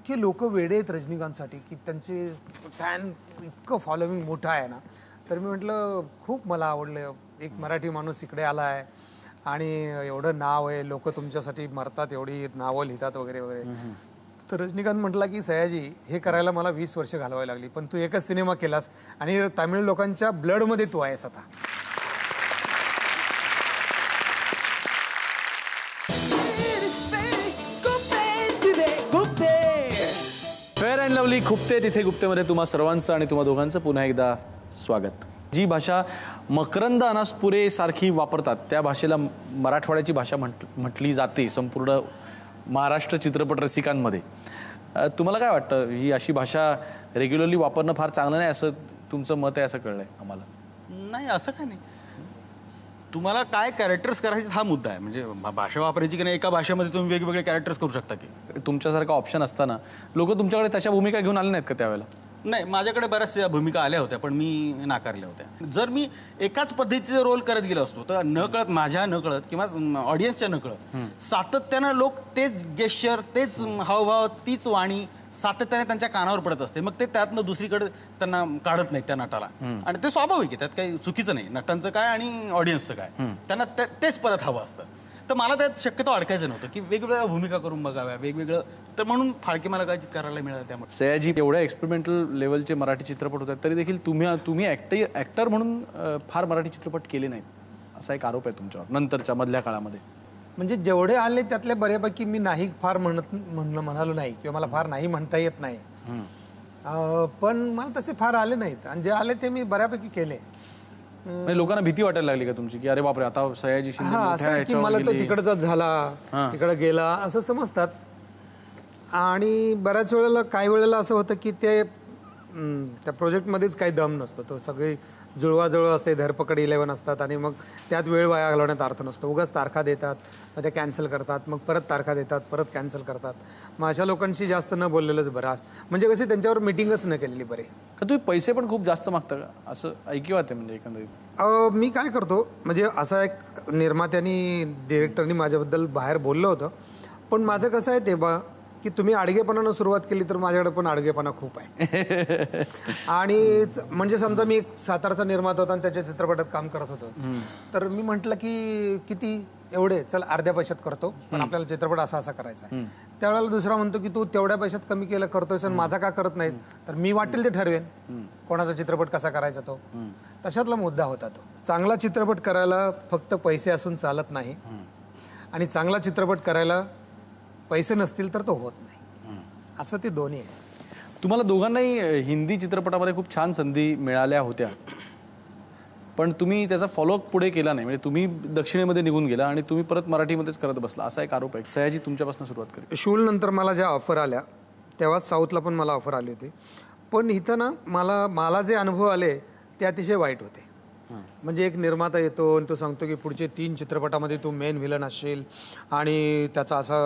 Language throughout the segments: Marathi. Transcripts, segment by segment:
इतके लोक वेडे आहेत रजनीकांतसाठी की त्यांचे फॅन इतकं फॉलोविंग मोठं आहे ना. तर मी म्हटलं खूप मला आवडलं, एक मराठी माणूस इकडे आला आहे आणि एवढं नाव आहे, लोक तुमच्यासाठी मरतात, एवढी नावं लिहितात वगैरे वगैरे. तर रजनीकांत म्हटला की सयाजी हे करायला मला 20 वर्ष घालवावी लागली, पण तू एकच सिनेमा केलास आणि तामिळ लोकांच्या ब्लडमध्ये तू आहेस आता. फेअर अँड लवली खुपते तिथे गुप्तेमध्ये तुम्हा सर्वांचं आणि तुम्हा दोघांचं पुन्हा एकदा स्वागत. जी भाषा मकरंद अनासपुरे सारखी वापरतात त्या भाषेला मराठवाड्याची भाषा म्हटली जाते संपूर्ण महाराष्ट्र चित्रपट रसिकांमध्ये. तुम्हाला काय वाटतं, ही अशी भाषा रेग्युलरली वापरणं फार चांगलं नाही असं तुमचं मत आहे असं कळलंय आम्हाला? नाही, असं काय नाही. तुम्हाला काय कॅरेक्टर्स करायचे हा मुद्दा आहे. म्हणजे भाषा वापरायची की नाही, एका भाषेमध्ये तुम्ही वेगवेगळे कॅरेक्टर्स करू शकता की. तुमच्यासारखा ऑप्शन असताना लोक तुमच्याकडे तशा भूमिका घेऊन आले नाहीत का त्यावेळेला? नाही, माझ्याकडे बऱ्याचशा भूमिका आल्या होत्या पण मी नाकारल्या होत्या. जर मी एकाच पद्धतीचा रोल करत गेलो असतो तर नकळत माझ्या नकळत किंवा ऑडियन्सच्या नकळत सातत्यानं लोक तेच गेस्चर, तेच हावभाव, तीच वाणी सातत्याने त्यांच्या कानावर पडत असते. मग ते त्यातनं दुसरीकडे त्यांना काढत नाहीत त्या नटाला. आणि ते स्वाभाविक आहे, त्यात काही चुकीचं नाही. नटांचं काय आणि ऑडियन्सचं काय, त्यांना तेच परत हवं असतं. तर मला त्यात शक्यतो अडकायचं नव्हतं की वेगवेगळ्या भूमिका करून बघाव्या, वेगवेगळं. तर म्हणून फाळके मला काय करायला मिळालं. त्यामुळे सयाजी एवढ्या एक्सपेरिमेंटल लेवलचे मराठी चित्रपट होतात तरी देखील तुम्ही ॲक्टर म्हणून फार मराठी चित्रपट केले नाहीत असा एक आरोप आहे तुमच्यावर नंतरच्या मधल्या काळामध्ये. म्हणजे जेवढे आले त्यातले बऱ्यापैकी मी नाही फार म्हणालो नाही किंवा मला फार नाही म्हणता येत नाही. पण मला तसे फार आले नाहीत आणि जे आले ते मी बऱ्यापैकी केले. लोकांना भीती वाटायला लागली का तुमची की अरे बापरे आता सयाजी की मला तो तिकडचाच झाला, तिकडे गेला असं समजतात. आणि बऱ्याच वेळेला काही वेळेला असं होतं की ते त्या प्रोजेक्टमध्येच काही दम नसतो, तो सगळी जुळवाजुळव असते, धरपकड 11 असतात आणि मग त्यात वेळ वाया घालवण्यात अर्थ नसतो. उगाच तारखा देतात, मग ते कॅन्सल करतात, मग परत तारखा देतात, परत कॅन्सल करतात. मग अशा लोकांशी जास्त न बोललेलंच बरं. म्हणजे कशी त्यांच्यावर मिटिंगच न केलेली बरे. का तुम्ही पैसे पण खूप जास्त मागता का असं ऐकिवात आहे? म्हणजे एकंदरीत मी काय करतो, म्हणजे असा एक निर्मात्यानी डिरेक्टरनी माझ्याबद्दल बाहेर बोललं होतं. पण माझं कसं आहे ते की तुम्ही आडगेपणानं सुरुवात केली तर माझ्याकडे पण आडगेपणा खूप आहे. आणि म्हणजे समजा मी एक सातारचा निर्माता होता आणि त्याच्या चित्रपटात काम करत होतो, तर मी म्हटलं की किती एवढे चल अर्ध्या पैशात करतो, पण आपल्याला चित्रपट असा असा करायचा आहे. त्यावेळेला दुसरा म्हणतो की तू तेवढ्या पैशात कमी केलं करतोयस आणि माझा का करत नाहीस. तर मी वाटेल ते ठरवेन कोणाचा चित्रपट कसा करायचा तो. तशातला मुद्दा होता तो. चांगला चित्रपट करायला फक्त पैसे असून चालत नाही आणि चांगला चित्रपट करायला पैसे नसतील तर तो होत नाही. असं ते दोन्ही आहे. तुम्हाला दोघांनाही हिंदी चित्रपटामध्ये खूप छान संधी मिळाल्या होत्या, पण तुम्ही त्याचा फॉलोअप पुढे केला नाही. म्हणजे तुम्ही दक्षिणेमध्ये निघून गेला आणि तुम्ही परत मराठीमध्येच करत बसला असा एक आरोप आहे. सयाजी तुमच्यापासून सुरुवात करेल. शूल नंतर मला ज्या ऑफर आल्या तेव्हाच साऊथला पण मला ऑफर आली होती. पण इथं ना मला जे अनुभव आले ते अतिशय वाईट होते. म्हणजे एक निर्माता येतो आणि तो सांगतो की पुढचे 3 चित्रपटामध्ये तू मेन व्हिलन असशील आणि त्याचा असा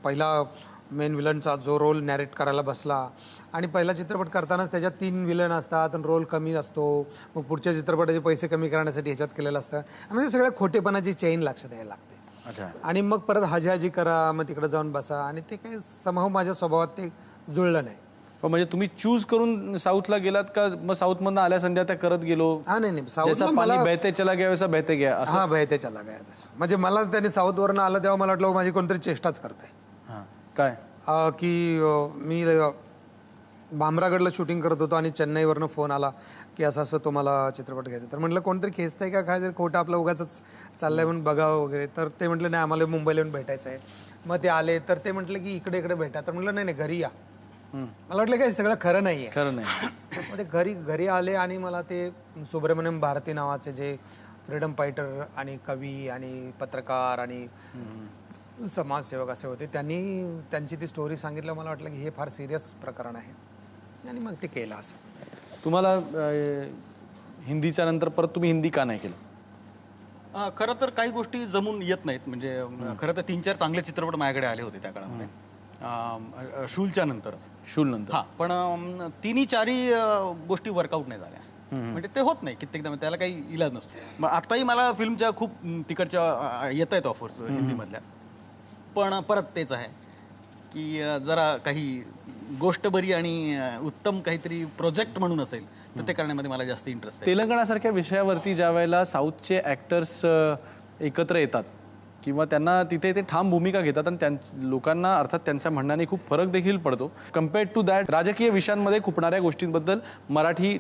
पहिला मेन व्हिलनचा जो रोल नॅरेट करायला बसला आणि पहिला चित्रपट करतानाच त्याच्यात 3 व्हिलन असतात आणि रोल कमी असतो, मग पुढच्या चित्रपटाचे पैसे कमी करण्यासाठी ह्याच्यात केलेलं असतं. म्हणजे सगळ्या खोटेपणाची चेन लक्षात द्यायला लागते. आणि मग परत हाजी करा, मग तिकडे जाऊन बसा, आणि ते काही समूह माझ्या स्वभावात ते जुळलं नाही. पण म्हणजे तुम्ही चूज करून साऊथला गेलात का मग साऊथमधनं आल्या संध्या त्या करत गेलो? नाही, साऊथला मला बहते चला गया वैसा बहते गया. हा, बहते चला गया. म्हणजे मला त्यांनी साऊथवरनं आलं तेव्हा मला वाटलं माझी कोणतरी चेष्टाच करताय काय की मी भामरागडला शूटिंग करत होतो आणि चेन्नईवरनं फोन आला की असं असं तुम्हाला चित्रपट घ्यायचा. तर म्हटलं कोणतरी खेचतंय का काय, जर खोटं आपलं उगाच चाललंय म्हणून बघावं वगैरे. तर ते म्हटलं नाही आम्हाला मुंबईला येऊन भेटायचं आहे. मग ते आले तर ते म्हटलं की इकडे भेटा. तर म्हटलं नाही घरी या. मला वाटलं काही सगळं खरं नाही आहे. मग ते घरी आले आणि मला ते सुब्रमण्यम भारती नावाचे जे फ्रीडम फायटर आणि कवी आणि पत्रकार आणि समाजसेवक असे होते, त्यांची ती स्टोरी सांगितलं. मला वाटलं की हे फार सिरियस प्रकरण आहे आणि मग ते केलं. असं तुम्हाला हिंदीच्या नंतर परत तुम्ही हिंदी का नाही केलं? खरं तर काही गोष्टी जमून येत नाहीत. म्हणजे खरं तर 3-4 चांगले चित्रपट माझ्याकडे आले होते त्या काळामध्ये, शूलच्या नंतर. नंतर पण 3-4 गोष्टी वर्कआउट नाही झाल्या. म्हणजे ते होत नाही कित्येकदा, त्याला काही इलाज नसतो. मग आताही मला फिल्मच्या खूप तिकडच्या येत आहेत ऑफर्स हिंदीमधल्या, पण परत तेच आहे की जरा काही गोष्ट बरी आणि उत्तम काहीतरी प्रोजेक्ट म्हणून असेल तर ते करण्यामध्ये मला जास्त इंटरेस्ट आहे. तेलंगणासारख्या विषयावरती ज्या वेळेला साऊथचे ॲक्टर्स एकत्र येतात किंवा त्यांना तिथे ते ठाम भूमिका घेतात आणि लोकांना अर्थात त्यांच्या म्हणण्याने खूप फरक देखील पडतो. कम्पेअर्ड टू दॅट राजकीय विषयांमध्ये खुपणाऱ्या गोष्टींबद्दल मराठी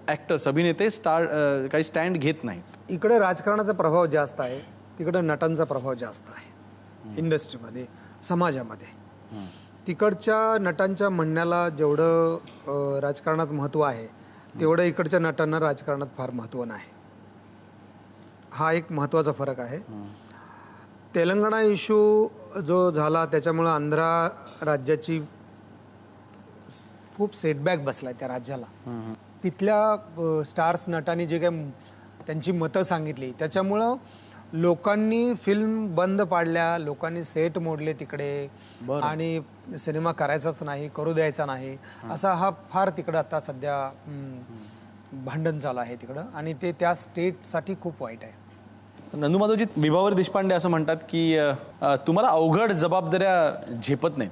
ॲक्टर्स अभिनेते काही स्टँड घेत नाहीत. इकडे राजकारणाचा प्रभाव जास्त आहे, तिकडे नटांचा प्रभाव जास्त आहे इंडस्ट्रीमध्ये, समाजामध्ये. तिकडच्या नटांच्या म्हणण्याला जेवढं राजकारणात महत्त्व आहे तेवढं इकडच्या नटांना राजकारणात फार महत्त्व नाही. हा एक महत्त्वाचा फरक आहे. तेलंगणा इश्यू जो झाला त्याच्यामुळं आंध्रा राज्याची खूप सेटबॅक बसलाय त्या राज्याला. तिथल्या स्टार्स नटांनी जे काही त्यांची मतं सांगितली त्याच्यामुळं लोकांनी फिल्म बंद पाडल्या, लोकांनी सेट मोडले तिकडे आणि सिनेमा करायचाच नाही, करू द्यायचा नाही, असा हा फार तिकडं आता सध्या भांडण चालू आहे तिकडं आणि ते त्या स्टेटसाठी खूप वाईट आहे. नंदू माधवजी, विभावर देशपांडे असं म्हणतात की तुम्हाला अवघड जबाबदाऱ्या झेपत नाहीत.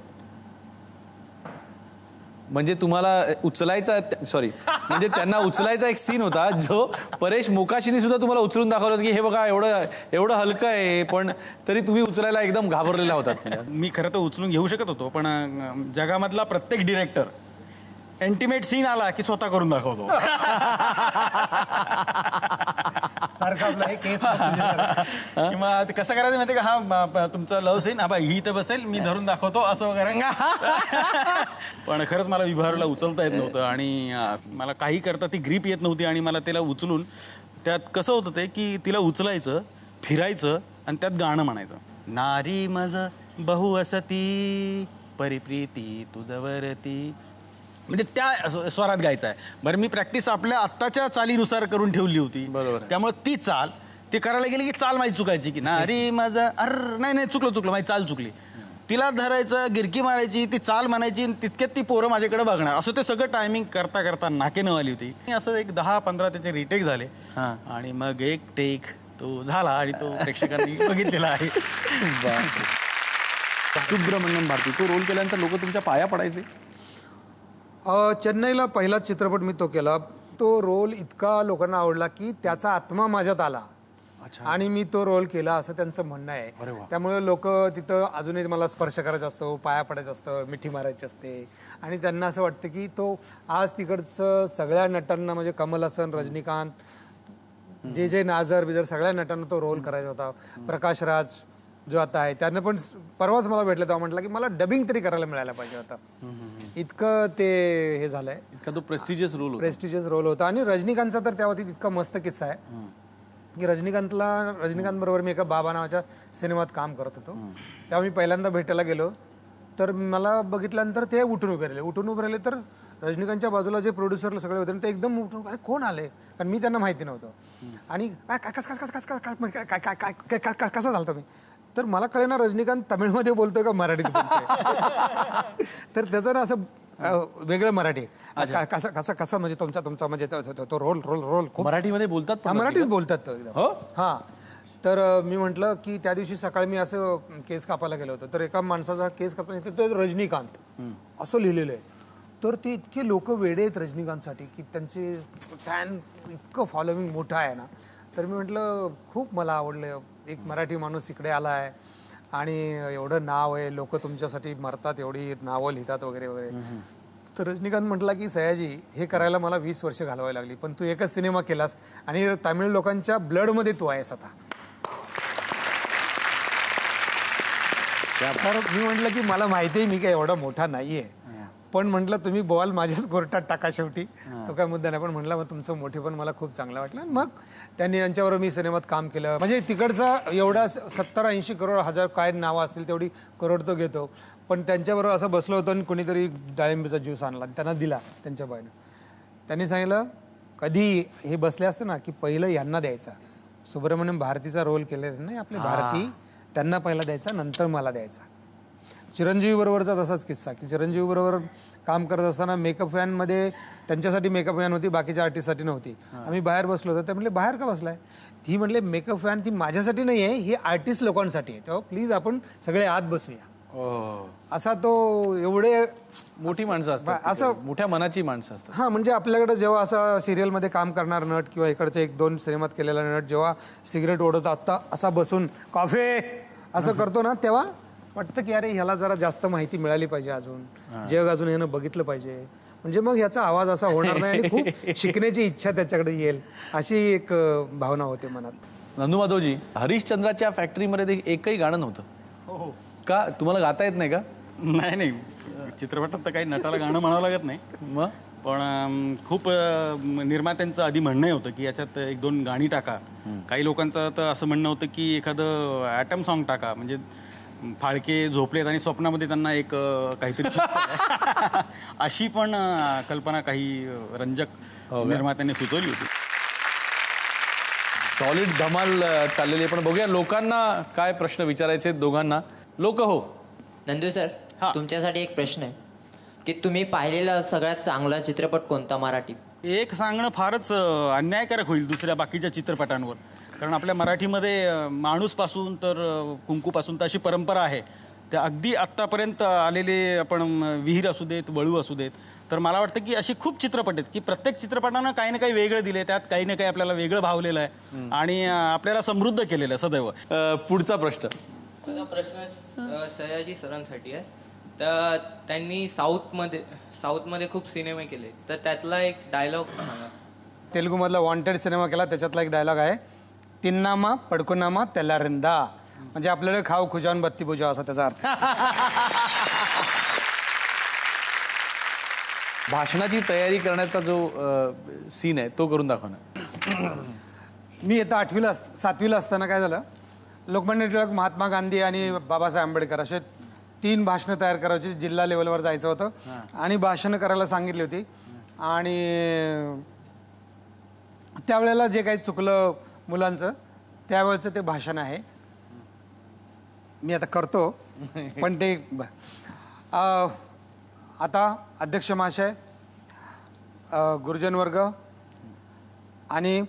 म्हणजे तुम्हाला उचलायचा म्हणजे त्यांना उचलायचा एक सीन होता जो परेश मोकाशीने सुद्धा तुम्हाला उचलून दाखवलं की हे बघा एवढं हलकं आहे, पण तरी तुम्ही उचलायला एकदम घाबरलेला होतात. मी खरं तर उचलून घेऊ शकत होतो, पण जगामधला प्रत्येक डिरेक्टर इंटिमेट सीन आला की स्वतः करून दाखवतो. किंवा कसं करायचं माहिती का, हा तुमचा लव्ह सीन, हा ही तर बसेल, मी धरून दाखवतो असं वगैरे. पण खरंच मला विभावरला उचलता येत नव्हतं आणि मला काही करता ती ग्रीप येत नव्हती आणि मला तिला उचलून त्यात कसं होतं ते की तिला उचलायचं, फिरायचं आणि त्यात गाणं म्हणायचं. नारी मज बहु असती परिप्रीती तुझवरती, म्हणजे त्या स्वरात गायचं आहे. बरं, मी प्रॅक्टिस आपल्या आत्ताच्या चालीनुसार करून ठेवली होती, बरोबर. त्यामुळे ती चाल ते करायला गेली की चाल माझी चुकायची की नारी माझा नाही चुकलं माझी चाल चुकली. तिला धरायचं, गिरकी मारायची, ती चाल म्हणायची, तितक्यात ती पोरं माझ्याकडे बघणार, असं ते सगळं टायमिंग करता करता नाके नवाली होती. असं एक 10-15 त्याचे रिटेक झाले आणि मग एक टेक तो झाला आणि तो प्रेक्षकांनी बघितलेला आहे. सुब्रमण्यम भारती, तो रोल केल्यानंतर लोक तुमच्या पाया पडायचे. चेन्नईला पहिला चित्रपट मी तो केला. तो रोल इतका लोकांना आवडला की त्याचा आत्मा माझ्यात आला आणि मी तो रोल केला असं त्यांचं म्हणणं आहे. त्यामुळे लोक तिथं अजूनही मला स्पर्श करायचा असतो, पाया पडायचं असतं, मिठी मारायची असते आणि त्यांना असं वाटतं की तो आज तिकडचं सगळ्या नटांना म्हणजे कमल हसन, रजनीकांत, जे नाझर बिजर सगळ्या नटांना तो रोल करायचा होता. प्रकाश राज जो आता आहे त्यानं पण परवाच मला भेटलं तेव्हा म्हटलं की मला डबिंग तरी करायला मिळायला पाहिजे होता. इतकं ते हे झालंय, इतका तो प्रेस्टिजियस प्रेस्टिजियस रोल होता. आणि रजनीकांतचा तर त्या बाबतीत इतका मस्त किस्सा आहे की रजनीकांत बरोबर मी एका बाबा नावाच्या सिनेमात काम करत होतो. तेव्हा मी पहिल्यांदा भेटायला गेलो तर मला बघितल्यानंतर ते उठून उभे राहिले तर रजनीकांतच्या बाजूला जे प्रोड्युसरला सगळे होते ते एकदम उठून कोण आले, कारण मी त्यांना माहिती नव्हतं. आणि कसं झालं मी तर मला कळेना रजनीकांत तमिळमध्ये बोलतोय का मराठीत बोलतोय. तर त्याचं ना असं वेगळं मराठी कसं म्हणजे तुमचा म्हणजे तो रोल खूप मराठीमध्ये बोलतात, मराठीत बोलतात हा. तर मी म्हटलं की त्या दिवशी सकाळी मी असं केस कापायला गेलो होतो तर एका माणसाचा केस कापला तो रजनीकांत असं लिहिलेलं आहे. तर ते इतके लोक वेडे आहेत रजनीकांतसाठी की त्यांचे फॅन इतकं फॉलोविंग मोठं आहे ना. तर मी म्हटलं खूप मला आवडलं, एक मराठी माणूस इकडे आला आहे आणि एवढं नाव आहे, लोक तुमच्यासाठी मरतात, एवढी नावं लिहितात वगैरे वगैरे. तर रजनीकांत म्हटला की सयाजी हे करायला मला 20 वर्ष घालवावी लागली, पण तू एकच सिनेमा केलास आणि तामिळ लोकांच्या ब्लडमध्ये तू आहेस आता. तर मी म्हटलं की मला माहिती आहे मी काय एवढा मोठा नाहीये, पण म्हटलं तुम्ही बॉल माझ्याच कोर्टात टाका शेवटी, तो काय मुद्दा नाही. पण म्हटलं मग तुमचं मोठे पण मला खूप चांगलं वाटलं. मग त्यांनी यांच्याबरोबर मी सिनेमात काम केलं. म्हणजे तिकडचा एवढा 70-80 करोड हजार काय नावं असतील तेवढी करोड तो घेतो, पण त्यांच्याबरोबर असं बसलो होतं आणि कोणीतरी डाळिंबीचा ज्यूस आणला त्यांना दिला त्यांच्या बाईनं. त्यांनी सांगितलं कधी हे बसले असते ना की पहिलं यांना द्यायचा, सुब्रमण्यम भारतीचा रोल केलेला नाही आपले भारती, त्यांना पहिला द्यायचा नंतर मला द्यायचा. चिरंजीवी बरोबरचा तसाच किस्सा की चिरंजीवी बरोबर काम करत असताना मेकअप व्हॅनमध्ये त्यांच्यासाठी मेकअप व्हॅन होती, बाकीच्या आर्टिस्टसाठी नव्हती. आम्ही बाहेर बसलो होतो. ते म्हणले बाहेर का बसलाय, ती म्हणले मेकअप व्हॅन ती माझ्यासाठी नाही आहे, ही आर्टिस्ट लोकांसाठी आहे, तेव्हा प्लीज आपण सगळे आत बसूया. असा तो एवढे मोठी माणसं असतात असं मोठ्या मनाची माणसं असतात. हां, म्हणजे आपल्याकडे जेव्हा असं सिरियलमध्ये काम करणार नट किंवा इकडचे 1-2 सिनेमात केलेला नट जेव्हा सिगरेट ओढवतो आत्ता असा बसून कॉफी असं करतो ना, तेव्हा वाटतं की अरे ह्याला जरा जास्त माहिती मिळाली पाहिजे, अजून जग अजून ह्यानं बघितलं पाहिजे, म्हणजे मग ह्याचा आवाज असा होणार नाही आणि खूप शिकण्याची इच्छा त्याच्याकडे येईल, अशी एक भावना होते मनात. नंदू माधवजी, हरिश्चंद्राच्या फॅक्टरीमध्ये ते एकही गाणं नव्हतं. हो. का तुम्हाला गाता येत नाही का? नाही, चित्रपटात तर काही नटाला गाणं म्हणावं लागत नाही. मग पण खूप निर्मात्यांचं आधी म्हणणं होतं की याच्यात 1-2 गाणी टाका. काही लोकांचं तर असं म्हणणं होतं की एखादं ॲटम सॉन्ग टाका, म्हणजे फाळके झोपलेत आणि स्वप्नामध्ये त्यांना एक काहीतरी अशी पण कल्पना काही रंजक निर्मात्यांनी सुचवली होती. सॉलिड धमाल चाललेली आहे. पण बघूया लोकांना काय प्रश्न विचारायचे दोघांना. लोक हो. नंदू सर, तुमच्यासाठी एक प्रश्न आहे की तुम्ही पाहिलेला सगळ्यात चांगला चित्रपट कोणता मराठी? एक सांगणं फारच अन्यायकारक होईल दुसऱ्या बाकीच्या चित्रपटांवर, कारण आपल्या मराठीमध्ये माणूसपासून तर कुंकूपासून तर अशी परंपरा आहे. त्या अगदी आत्तापर्यंत आलेले आपण विहीर असू देत, वळू असू देत, तर मला वाटतं की अशी खूप चित्रपट आहेत की प्रत्येक चित्रपटानं काही ना काही वेगळं दिले, त्यात काही ना काही आपल्याला वेगळं भावलेलं आहे आणि आपल्याला समृद्ध केलेलं आहे सदैव. पुढचा प्रश्न. माझा प्रश्न सयाजी सरांसाठी आहे. तर त्यांनी साऊथमध्ये खूप सिनेमे केले, तर त्यातला एक डायलॉग सांगा. तेलुगूमधला वॉन्टेड सिनेमा केला, त्याच्यातला एक डायलॉग आहे, तिन्नामा पडकुनामा तेलारिंदा, म्हणजे आपल्याला खाऊ खुजावून बत्ती बुजाव असा त्याचा अर्थ. भाषणाची तयारी करण्याचा जो सीन आहे तो करून दाखव ना. मी आता 7वीला असताना काय झालं, लोकमान्य टिळक, महात्मा गांधी आणि बाबासाहेब आंबेडकर असे 3 भाषणं तयार करायची. जिल्हा लेवलवर जायचं होतं आणि भाषणं करायला सांगितली होती. आणि त्यावेळेला जे काही चुकलं मुलांचं, त्यावेळेचं ते भाषण आहे, मी आता करतो. पण ते आता अध्यक्ष महाशय, गुरुजन वर्ग आणि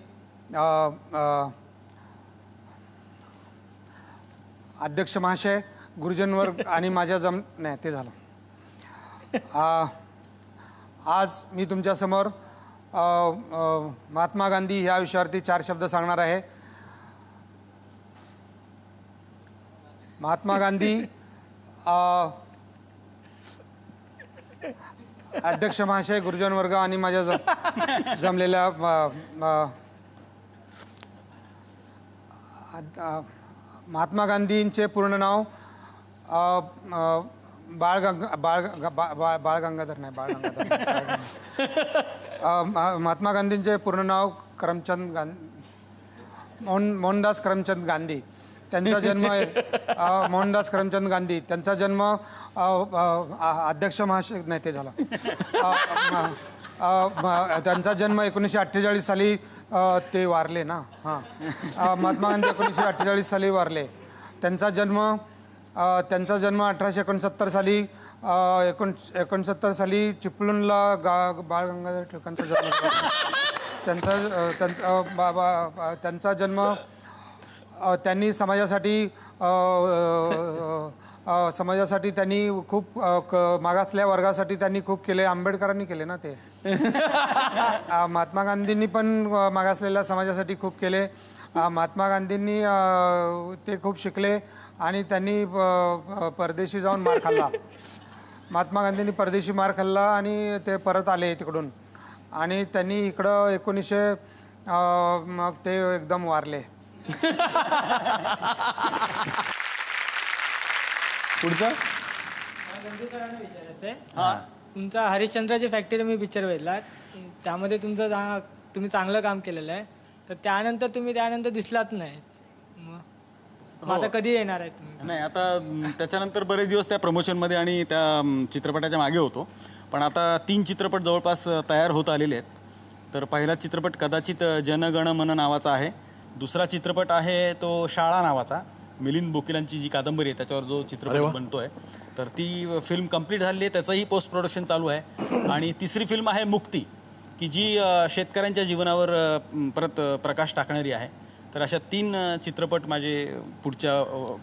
अध्यक्ष महाशय, गुरुजन वर्ग आणि माझ्या नाही ते झालं. आज मी तुमच्यासमोर महात्मा गांधी ह्या विषयावरती 4 शब्द सांगणार आहे. महात्मा गांधी, अध्यक्ष महाशय, गुरुजन वर्ग आणि माझ्या जमलेल्या महात्मा गांधींचे पूर्ण नाव बाळ गंगाधर नाही, महात्मा गांधींचे पूर्ण नाव करमचंद मोहनदास करमचंद गांधी. त्यांचा जन्म मोहनदास करमचंद गांधी, त्यांचा जन्म अध्यक्ष महाशय नाही ते झाला. त्यांचा जन्म 1948 साली ते वारले ना. हां, महात्मा गांधी 1948 साली वारले. त्यांचा जन्म 1869 साली 69 साली चिपळूणला बाळ गंगाधर टिळकांचा जन्म त्यांचा जन्म त्यांनी समाजासाठी त्यांनी खूप मागासलेल्या वर्गासाठी त्यांनी खूप केले. आंबेडकरांनी केले ना ते. महात्मा गांधींनी पण मागासलेल्या समाजासाठी खूप केले. महात्मा गांधींनी ते खूप शिकले आणि त्यांनी परदेशी जाऊन मार खाल्ला. महात्मा गांधींनी परदेशी मार खाल्ला आणि ते परत आले तिकडून आणि त्यांनी इकडं 1900 मग ते एकदम वारले. पुढचा विचारायचं आहे. तुमचा हरिश्चंद्राची फॅक्टरी मी पिक्चर बघितला, त्यामध्ये तुम्ही चांगलं काम केलेलं आहे, तर त्यानंतर तुम्ही दिसलात नाही. मग आता कधी येणार आहे तुम्ही? नाही, आता त्याच्यानंतर बरेच दिवस त्या प्रमोशनमध्ये आणि त्या चित्रपटाच्या मागे होतो. पण आता 3 चित्रपट जवळपास तयार होत आलेले आहेत. तर पहिला चित्रपट कदाचित जनगण मन नावाचा आहे. दुसरा चित्रपट आहे तो शाळा नावाचा, मिलिंद बोकीलांची जी कादंबरी आहे त्याच्यावर जो चित्रपट बनतोय, तर ती फिल्म कंप्लीट झाली आहे, त्याचंही पोस्ट प्रोडक्शन चालू आहे. आणि तिसरी फिल्म आहे मुक्ती, की जी शेतकऱ्यांच्या जीवनावर परत प्रकाश टाकणारी आहे. तर अशा 3 चित्रपट माझे पुढच्या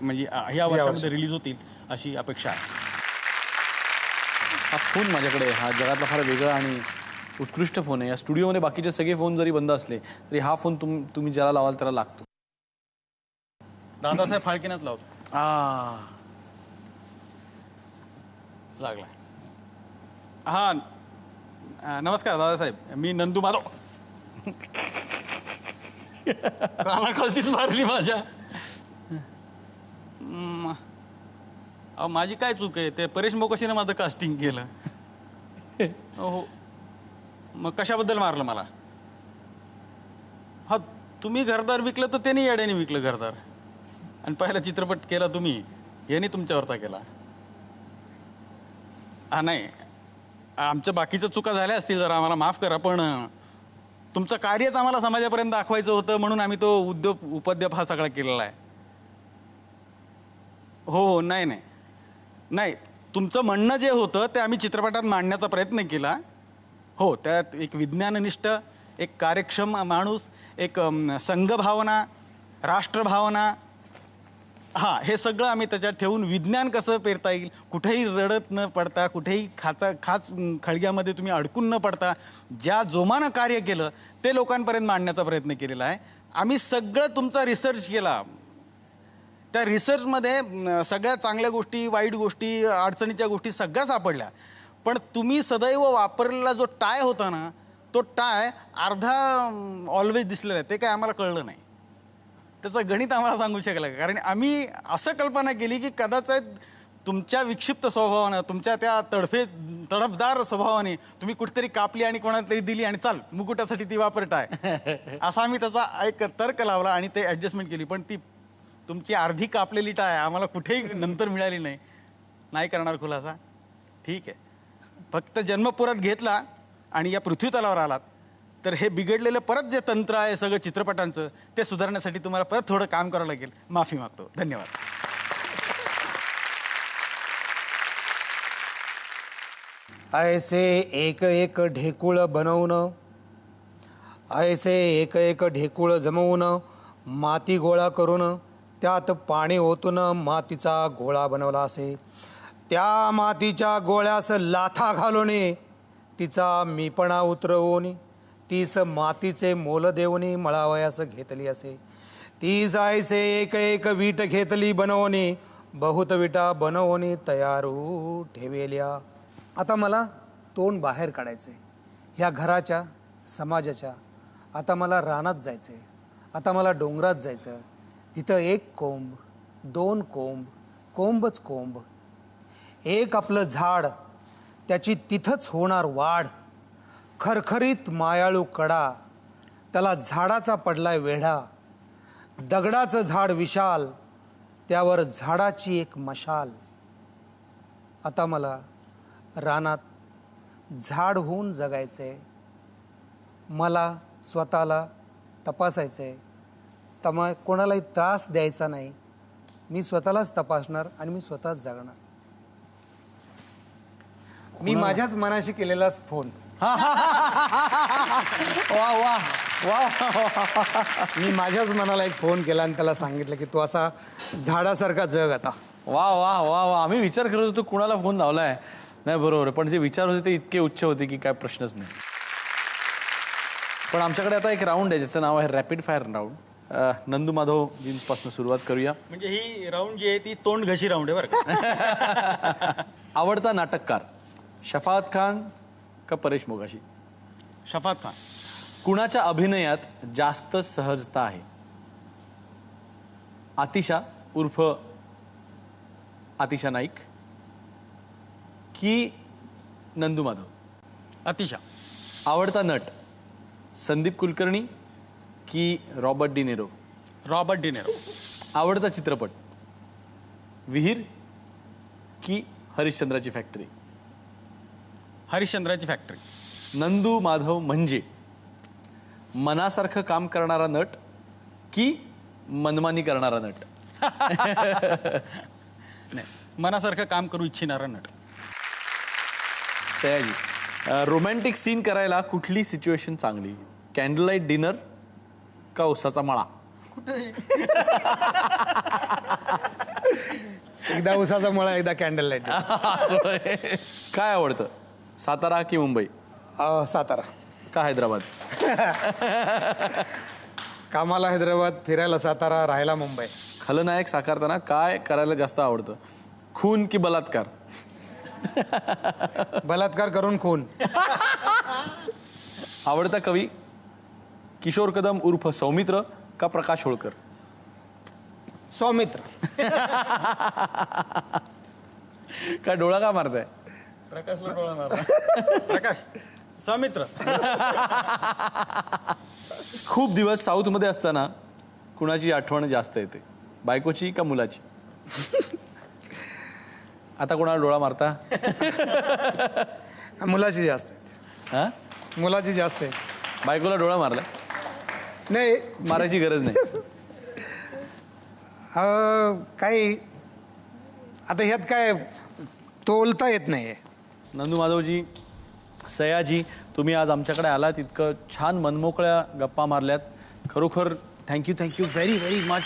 म्हणजे ह्या वर्षामध्ये रिलीज होतील अशी अपेक्षा आहे. हा फोन माझ्याकडे हा जगातला फार वेगळा आणि उत्कृष्ट फोन आहे. या स्टुडिओमध्ये बाकीचे सगळे फोन जरी बंद असले तरी हा फोन तुम्ही ज्याला लावाल त्याला लागतो. दादासाहेब फाळकेनच लावतो. लागला. हा नमस्कार दादासाहेब, मी नंदू माधव. कानाखालतीच मारली माझ्या. माझी काय चूक आहे? ते परेश मोकाशीने माझं कास्टिंग केलं. हो, मग कशाबद्दल मारलं मला? हा, तुम्ही घरदार विकलं तर त्यांनी येड्याने विकलं घरदार, आणि पहिला चित्रपट केला तुम्ही, यांनी तुमच्यावरचा केला. हा नाही, आमच्या बाकीच्या चुका झाल्या असतील, जरा आम्हाला माफ करा, पण तुमचं कार्यच आम्हाला समाजापर्यंत दाखवायचं होतं म्हणून आम्ही तो उपद्व्याप हा सगळा केलेला आहे. हो, नाही नाही नाही, तुमचं म्हणणं जे होतं ते आम्ही चित्रपटात मांडण्याचा प्रयत्न केला. हो, त्यात एक विज्ञाननिष्ठ, एक कार्यक्षम माणूस, एक संघभावना, राष्ट्रभावना, हां, हे सगळं आम्ही त्याच्यात ठेवून विज्ञान कसं पेरता येईल, कुठेही रडत न पडता, कुठेही खाच खळग्यामध्ये तुम्ही अडकून न पडता ज्या जोमानं कार्य केलं ते लोकांपर्यंत मांडण्याचा प्रयत्न केलेला आहे. आम्ही सगळं तुमचा रिसर्च केला. त्या रिसर्चमध्ये सगळ्या चांगल्या गोष्टी, वाईट गोष्टी, अडचणीच्या गोष्टी सगळ्या सापडल्या. पण तुम्ही सदैव वापरलेला जो टाय होता ना, तो टाय अर्धा ऑलवेज दिसलेला आहे. ते काय आम्हाला कळलं नाही. त्याचं गणित आम्हाला सांगू शकलं, कारण आम्ही असं कल्पना केली की कदाचित तुमच्या विक्षिप्त स्वभावानं, तुमच्या त्या तडफदार स्वभावाने तुम्ही कुठेतरी कापली आणि कोणाला तरी दिली आणि चाल मुकुटासाठी ती वापरत आहे, असा आम्ही त्याचा एक तर्क लावला आणि ते ॲडजस्टमेंट केली. पण ती तुमची अर्धी कापलेली टाय आम्हाला कुठेही नंतर मिळाली नाही. नाही करणार खुलासा, ठीक आहे. फक्त जन्मपुरात घेतला आणि या पृथ्वी तलावर आलात तर हे बिघडलेलं परत जे तंत्र आहे सगळं चित्रपटांचं, ते सुधारण्यासाठी तुम्हाला परत थोडं काम करावं लागेल. माफी मागतो. धन्यवाद. ऐसे एक एक ढेकूळ बनवून, ऐसे एक एक ढेकूळ जमवून, माती गोळा करून त्यात पाणी ओतून मातीचा गोळा बनवला असे. त्या मातीच्या गोळ्यास लाथा घालून तिचा मीपणा उतरवून तीस मातीचे मोल देऊनी मळावयास घेतली असे. तीस ऐसे एक एक वीट घेतली बनवणी, बहुत विटा बनवणी तयारू ठेवेल्या. आता मला तोंड बाहेर काढायचे ह्या घराच्या, समाजाच्या. आता मला रानात जायचे, आता मला डोंगरात जायचं. तिथं एक कोंब, दोन कोंब, कोंबच कोंब. एक आपलं झाड, त्याची तिथंच होणार वाढ. खरखरीत मायाळू कडा, त्याला झाडाचा पडलाय वेढा. दगडाचं झाड विशाल, त्यावर झाडाची एक मशाल. आता मला रानात झाड होऊन जगायचंय. मला स्वतःला तपासायचंय. कोणालाही त्रास द्यायचा नाही. मी स्वतःलाच तपासणार आणि मी स्वतःच जगणार. मी माझ्याच मनाशी केलेलाच फोन. वा वा वा. मी माझ्याच मनाला एक फोन केला आणि त्याला सांगितलं की तू असा झाडासारखा जग आता. वा वा वा वा. आम्ही विचार करत होतो कुणाला फोन लावलाय. नाही, बरोबर, पण जे विचार होते ते इतके उच्च होते की काय प्रश्नच नाही. पण आमच्याकडे आता एक राऊंड आहे ज्याचं नाव आहे rapid fire round. Nandu Madhav जींपासून सुरुवात करूया. म्हणजे ही राऊंड जी आहे ती तोंड घशी राऊंड आहे बरं का. आवडता नाटककार शफाअत खान का परेश मोकाशी? शफाअत खान. कुणाच्या अभिनयात जास्त सहजता आहे? आतिशा उर्फ आतिशा नाईक की नंदू माधव? आतिशा. आवडता नट संदीप कुलकर्णी की रॉबर्ट डिनेरो? Robert De Niro. आवडता चित्रपट विहीर की हरिश्चंद्राची फॅक्टरी? हरिश्चंद्राची फॅक्टरी. नंदू माधव म्हणजे मनासारखं काम करणारा नट की मनमानी करणारा नट? नाही, मनासारखं काम करू इच्छिणारा नट. सयाजी, रोमॅन्टिक सीन करायला कुठली सिच्युएशन चांगली? कॅन्डल लाईट डिनर का उसाचा मळा? एकदा उसाचा मळा, एकदा कॅन्डल लाईट. असं आहे. काय आवडतं, सातारा की मुंबई? सातारा. का हैदराबाद? कामाला हैदराबाद, फिरायला सातारा, राहायला मुंबई. खलनायक साकारताना काय करायला जास्त आवडतं, खून की बलात्कार? बलात्कार करून खून. आवडता कवी, किशोर कदम उर्फ सौमित्र का प्रकाश होळकर? सौमित्र. काय डोळा का मारताय? प्रकाशला डोळा मारला. प्रकाश सौमित्र. खूप दिवस साऊथमध्ये असताना कुणाची आठवण जास्त येते, बायकोची का मुलाची? आता कोणाला डोळा मारता? मुलाची जास्त आहे. हा, मुलाची जास्त आहे. बायकोला डोळा मारला? नाही, मारायची गरज नाही. काही आता ह्यात काय तोलता येत नाही. नंदू माधवजी, सयाजी, तुम्ही आज आमच्याकडे आलात, इतकं छान मनमोकळ्या गप्पा मारल्यात, खरोखर थँक्यू व्हेरी व्हेरी मच.